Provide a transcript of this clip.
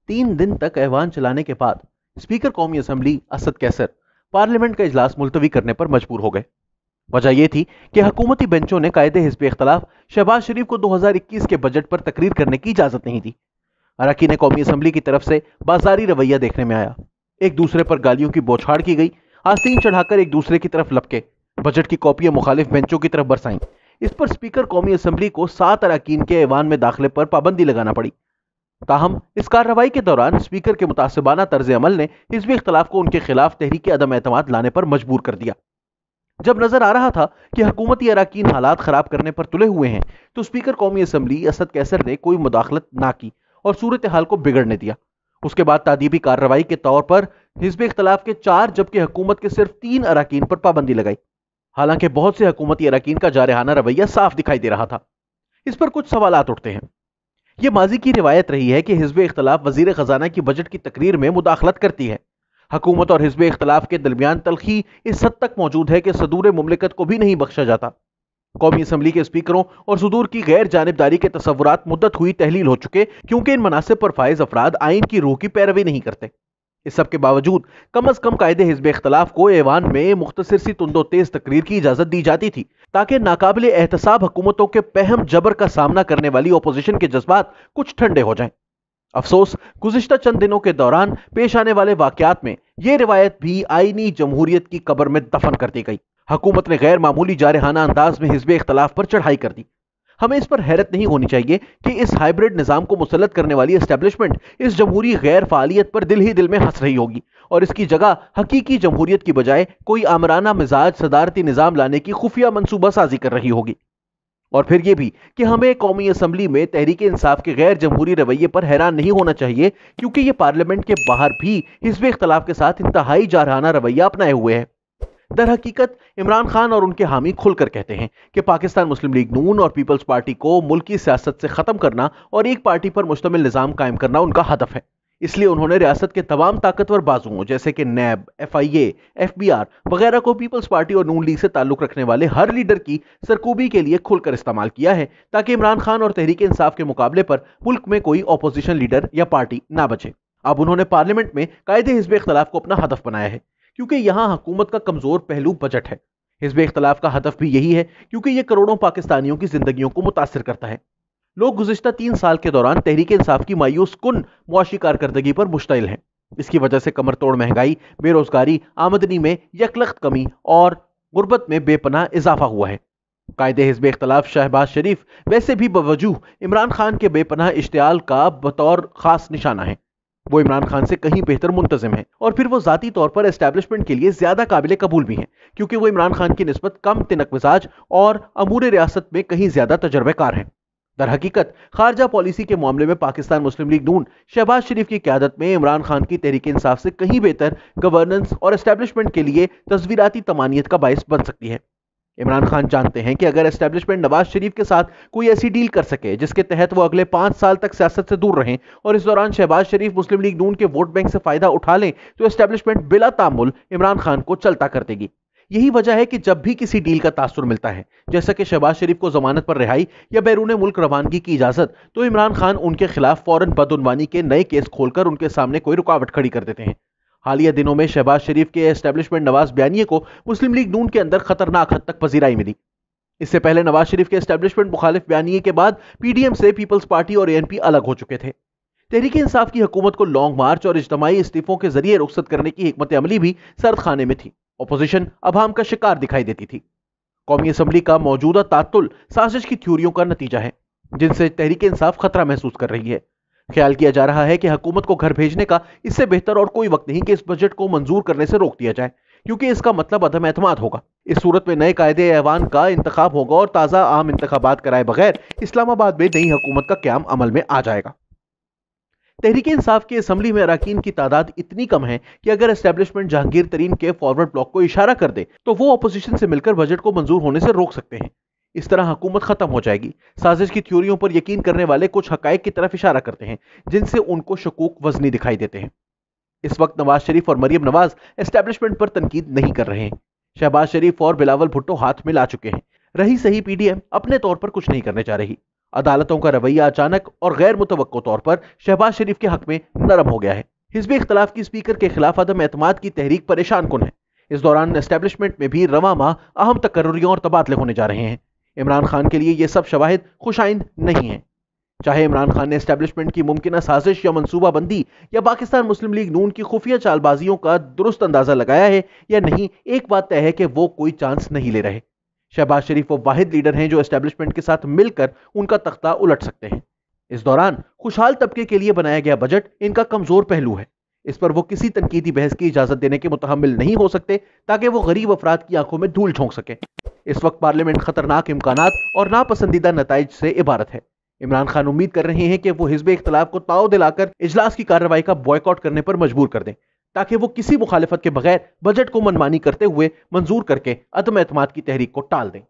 3 दिन तक ऐवान चलाने के बाद स्पीकर कौमी असेंबली असद कैसर पार्लियामेंट का इजलास मुलतवी करने पर मजबूर हो गए। वजह यह थी कि हुकूमती बेंचों ने कायदे हिज़्ब इख्तलाफ शहबाज शरीफ को 2021 के बजट पर तकरीर करने की इजाजत नहीं दी। अरकान कौमी असेंबली की तरफ से बाजारी रवैया देखने में आया। एक दूसरे पर गालियों की बौछार की गई, आस्तीन चढ़ाकर एक दूसरे की तरफ लपके, बजट की कॉपियां मुखालिफ बेंचों की तरफ बरसाईं। इस पर स्पीकर कौमी असेंबली को 7 अरकान के ऐवान में दाखिले पर पाबंदी लगाना पड़ी। ताहम इस कार्रवाई के दौरान स्पीकर के मुतासिबाना तर्ज अमल ने हिज़्ब इख्तलाफ को उनके खिलाफ तहरीक अदम एतमाद लाने पर मजबूर कर दिया। जब नजर आ रहा था कि हुकूमती अरकान हालात खराब करने पर तुले हुए हैं, तो स्पीकर कौमी असेंबली असद कैसर ने कोई मुदाखलत ना की और सूरत हाल को बिगड़ने दिया। उसके बाद तादीबी कार्रवाई के तौर पर हिज़्ब इख्तलाफ के 4 जबकि हुकूमत के सिर्फ 3 अरकान पर पाबंदी लगाई। हालांकि बहुत से हुकूमती अरकान का जारहाना रवैया साफ दिखाई दे रहा था। इस पर कुछ सवालात उठते हैं। यह माजी की रिवायत रही है कि हिज़्ब इख्तलाफ वजीर खजाना की बजट की तकरीर में मुदाखलत करती है। हुकूमत और हिज़्ब इख्तलाफ के दरमियान तलखी इस हद तक मौजूद है कि सदूर मुमलिकत को भी नहीं बख्शा जाता। कौमी असेंबली के स्पीकरों और सदूर की गैर जानिबदारी के तसव्वुरात मुद्दत हुई तहलील हो चुके, क्योंकि इन मनासिब पर फाइज अफराद आइन की रूह की पैरवी नहीं करते। इस सब के बावजूद कम अज कम कायदे हिज़्ब इख्तलाफ को ऐवान में मुख्तसर सी तुंदो तेज तकरीर की इजाजत दी जाती थी, ताकि नाकाबिले एहतसाब हुकूमतों के पहम जबर का सामना करने वाली अपोजिशन के जज्बात कुछ ठंडे हो जाएं। अफसोस, गुज़िश्ता चंद दिनों के दौरान पेश आने वाले वाकयात में यह रिवायत भी आईनी जमहूरियत की कब्र में दफन कर दी गई। हुकूमत ने गैर मामूली जारहाना अंदाज में हिज़्ब इख्तलाफ पर चढ़ाई कर दी। हमें इस पर हैरत नहीं होनी चाहिए कि इस हाइब्रिड निज़ाम को मुसल्लत करने वाली एस्टेब्लिशमेंट इस जमहूरी गैर फालियत पर दिल ही दिल में हंस रही होगी और इसकी जगह हकीकी जमहूरियत की बजाय कोई आमराना मिजाज सदारती निज़ाम लाने की खुफिया मंसूबा साजी कर रही होगी। और फिर यह भी कि हमें कौमी असेंबली में तहरीक इंसाफ के गैर जमहूरी रवैये पर हैरान नहीं होना चाहिए, क्योंकि यह पार्लियामेंट के बाहर भी हिज़्ब इख्तलाफ के साथ इंतहाई जारहाना रवैया अपनाए हुए है। दर हकीकत इमरान खान और उनके हामी खुलकर कहते हैं कि पाकिस्तान मुस्लिम लीग नून और पीपल्स पार्टी को मुल्की सियासत से खत्म करना और एक पार्टी पर मुश्तमिल निज़ाम कायम करना उनका हदफ है। इसलिए उन्होंने रियासत के तमाम ताकतवर बाजुओं जैसे कि नैब, FIA, FBR वगैरह को पीपल्स पार्टी और नून लीग से ताल्लुक रखने वाले हर लीडर की सरकूबी के लिए खुलकर इस्तेमाल किया है, ताकि इमरान खान और तहरीक इंसाफ के मुकाबले पर मुल्क में कोई अपोजिशन लीडर या पार्टी ना बचे। अब उन्होंने पार्लियामेंट में कायदे हिज़्ब इख्तलाफ को अपना हदफ बनाया है, क्योंकि यहां हुकूमत का कमजोर पहलू बजट है। हिज़्ब इख्तलाफ का हदफ भी यही है, क्योंकि यह करोड़ों पाकिस्तानियों की जिंदगियों को मुतासिर करता है। लोग गुज़िश्ता 3 साल के दौरान तहरीक इंसाफ की मायूस कुन मुआशी कारकर्दगी पर मुश्तइल हैं। इसकी वजह से कमर तोड़ महंगाई, बेरोजगारी, आमदनी में यकलख्त कमी और गुर्बत में बेपनाह इजाफा हुआ है। कायदे हिज़्ब इख्तलाफ शहबाज शरीफ वैसे भी बवजूह इमरान खान के बेपनाह इश्तियाल का बतौर खास निशाना है। वो इमरान खान से कहीं बेहतर मुंतजिम है और फिर वो जाती तौर पर एस्टेब्लिशमेंट के लिए ज्यादा काबिल कबूल भी हैं, क्योंकि वो इमरान खान की निस्बत कम तिनक मिजाज और अमूर रियासत में कहीं ज्यादा तजर्बेकार हैं। दर हकीकत खारजा पॉलिसी के मामले में पाकिस्तान मुस्लिम लीग नून शहबाज शरीफ की क़यादत में इमरान खान की तहरीक इंसाफ से कहीं बेहतर गवर्नेंस और एस्टेब्लिशमेंट के लिए तस्वीराती तमानियत का बायस बन सकती है। इमरान खान जानते हैं कि अगर एस्टेब्लिशमेंट नवाज शरीफ के साथ कोई ऐसी डील कर सके जिसके तहत वो अगले 5 साल तक सियासत से दूर रहें और इस दौरान शहबाज शरीफ मुस्लिम लीग नून के वोट बैंक से फायदा उठा लें, तो एस्टेब्लिशमेंट बिला तामुल इमरान खान को चलता कर देगी। यही वजह है कि जब भी किसी डील का तासुर मिलता है, जैसा कि शहबाज शरीफ को जमानत पर रिहाई या बैरून मुल्क रवानगी की इजाजत, तो इमरान खान उनके खिलाफ फौरन बदउनवानी के नए केस खोलकर उनके सामने कोई रुकावट खड़ी कर देते हैं। हालिया दिनों में शहबाज शरीफ के एस्टेब्लिशमेंट नवाज बयानिए को मुस्लिम लीग नून के अंदर खतरनाक हद तक पजीराई मिली। इससे पहले नवाज शरीफ के एस्टेब्लिशमेंट मुखालिफ बयानिए के बाद PDM से पीपल्स पार्टी और ANP अलग हो चुके थे। तहरीक इंसाफ की हुकूमत को लॉन्ग मार्च और इज्तमाई इस्तीफों के जरिए रुखसत करने की हिकमत अमली भी सर्द खाने में थी। अपोजिशन अवाम का शिकार दिखाई देती थी। कौमी असेंबली का मौजूदा तातुल साजिश की थ्योरियों का नतीजा है, जिनसे तहरीक इंसाफ खतरा महसूस कर रही है। ख्याल किया जा रहा है कि हुकूमत को घर भेजने का इससे बेहतर और कोई वक्त नहीं कि इस बजट को मंजूर करने से रोक दिया जाए, क्योंकि इसका मतलब अदम एतमाद होगा। इस सूरत में नए कायदे ऐवान का इंतखाब होगा और ताज़ा आम इंतखाबात कराए बगैर इस्लामाबाद में नई हुकूमत का क़याम अमल में आ जाएगा। तहरीक इंसाफ की असेंबली में अरकान की तादाद इतनी कम है कि अगर एस्टेब्लिशमेंट जहांगीर तरीन के फॉरवर्ड ब्लॉक को इशारा कर दे तो वो अपोजिशन से मिलकर बजट को मंजूर होने से रोक सकते हैं। इस तरह हुकूमत खत्म हो जाएगी। साजिश की थ्योरियों पर यकीन करने वाले कुछ हकायक की तरफ इशारा करते हैं, जिनसे उनको शकूक वजनी दिखाई देते हैं। इस वक्त नवाज शरीफ और मरियम नवाज एस्टेब्लिशमेंट पर तनकीद नहीं कर रहे हैं। शहबाज शरीफ और बिलावल भुट्टो हाथ मिला चुके हैं। रही सही PDM अपने तौर पर कुछ नहीं करने जा रही। अदालतों का रवैया अचानक और गैर मुतवक्को तौर पर शहबाज शरीफ के हक में नरम हो गया है। हिज़्ब इख्तिलाफ की स्पीकर के खिलाफ अदम एतमाद की तहरीक परेशान कुन है। इस दौरान एस्टेब्लिशमेंट में भी रवा माह अहम तकर्रुरियों और तबादले होने जा रहे हैं। इमरान खान के लिए ये सब शवाहिद खुशाइंद नहीं है। चाहे इमरान खान ने एस्टेब्लिशमेंट की मुमकिन साजिश या मंसूबाबंदी या पाकिस्तान मुस्लिम लीग नून की खुफिया चालबाजियों का दुरुस्त अंदाजा लगाया है या नहीं, एक बात तय है कि वो कोई चांस नहीं ले रहे। शहबाज शरीफ वो वाहिद लीडर हैं जो एस्टेब्लिशमेंट के साथ मिलकर उनका तख्ता उलट सकते हैं। इस दौरान खुशहाल तबके के लिए बनाया गया बजट इनका कमजोर पहलू है। इस पर वो किसी तनकीदी बहस की इजाजत देने के मुतहम्मिल नहीं हो सकते ताकि वो गरीब अफराद की आंखों में धूल झोंक सके। इस वक्त पार्लियामेंट खतरनाक इम्कानात और नापसंदीदा नताइज से इबारत है। इमरान खान उम्मीद कर रहे हैं कि वो हिज़्ब इख्तिलाफ को ताव दिलाकर इजलास की कार्रवाई का बॉयकॉट करने पर मजबूर कर दें ताकि वो किसी मुखालिफत के बगैर बजट को मनमानी करते हुए मंजूर करके अदम एतमाद की तहरीक को टाल दें।